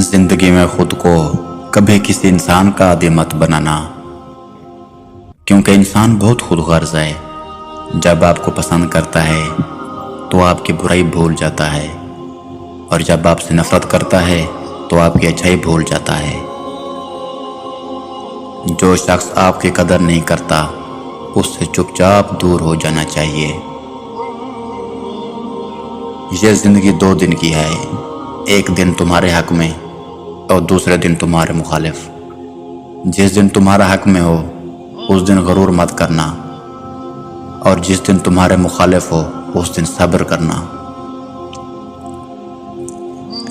जिंदगी में खुद को कभी किसी इंसान का आदी मत बनाना, क्योंकि इंसान बहुत खुदगर्ज है। जब आपको पसंद करता है तो आपकी बुराई भूल जाता है, और जब आपसे नफरत करता है तो आपकी अच्छाई भूल जाता है। जो शख्स आपकी कदर नहीं करता उससे चुपचाप दूर हो जाना चाहिए। ये जिंदगी 2 दिन की है, एक दिन तुम्हारे हक में और दूसरे दिन तुम्हारे मुखालिफ। जिस दिन तुम्हारा हक में हो उस दिन गरूर मत करना, और जिस दिन तुम्हारे मुखालिफ हो उस दिन सब्र करना।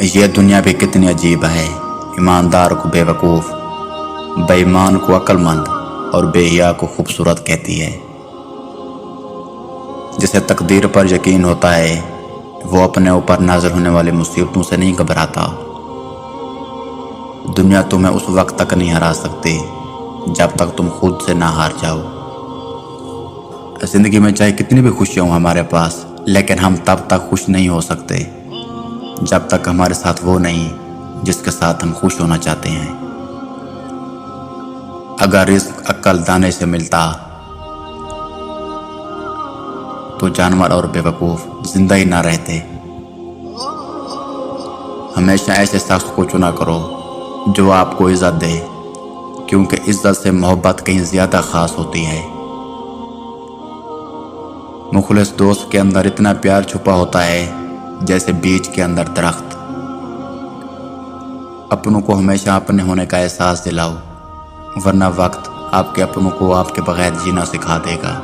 ये दुनिया भी कितनी अजीब है, ईमानदार को बेवकूफ़, बेईमान को अक्लमंद और बेहिया को खूबसूरत कहती है। जिसे तकदीर पर यकीन होता है वो अपने ऊपर नाज़िल होने वाली मुसीबतों से नहीं घबराता। दुनिया तुम्हें उस वक्त तक नहीं हरा सकती जब तक तुम खुद से ना हार जाओ। ज़िंदगी में चाहे कितनी भी खुशियाँ हो हमारे पास, लेकिन हम तब तक खुश नहीं हो सकते जब तक हमारे साथ वो नहीं जिसके साथ हम खुश होना चाहते हैं। अगर रिस्क अक्ल दाने से मिलता तो जानवर और बेवकूफ़ जिंदा ही ना रहते। हमेशा ऐसे शख्स को चुना करो जो आपको इज्जत दे, क्योंकि इज्जत से मोहब्बत कहीं ज़्यादा ख़ास होती है। मुखलिस दोस्त के अंदर इतना प्यार छुपा होता है जैसे बीज के अंदर दरख्त। अपनों को हमेशा अपने होने का एहसास दिलाओ, वरना वक्त आपके अपनों को आपके बगैर जीना सिखा देगा।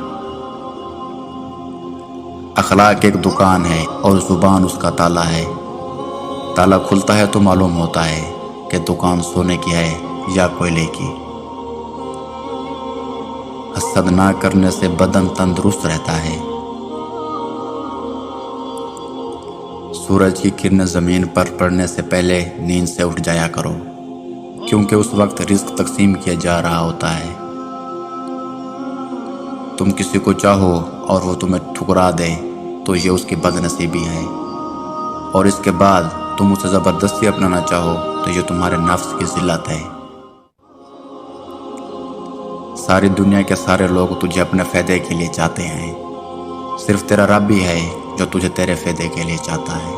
अखलाक एक दुकान है और ज़ुबान उसका ताला है। ताला खुलता है तो मालूम होता है कि दुकान सोने की है या कोयले की। हसद ना करने से बदन तंदुरुस्त रहता है। सूरज की किरणें ज़मीन पर पड़ने से पहले नींद से उठ जाया करो, क्योंकि उस वक्त रिस्क तकसीम किया जा रहा होता है। तुम किसी को चाहो और वो तुम्हें ठुकरा दे तो ये उसकी बदनसीबी है, और इसके बाद तुम उसे ज़बरदस्ती अपनाना चाहो तो ये तुम्हारे नफ्स की ज़िल्लत है। सारी दुनिया के सारे लोग तुझे अपने फ़ायदे के लिए चाहते हैं, सिर्फ तेरा रब ही है जो तुझे तेरे फ़ायदे के लिए चाहता है।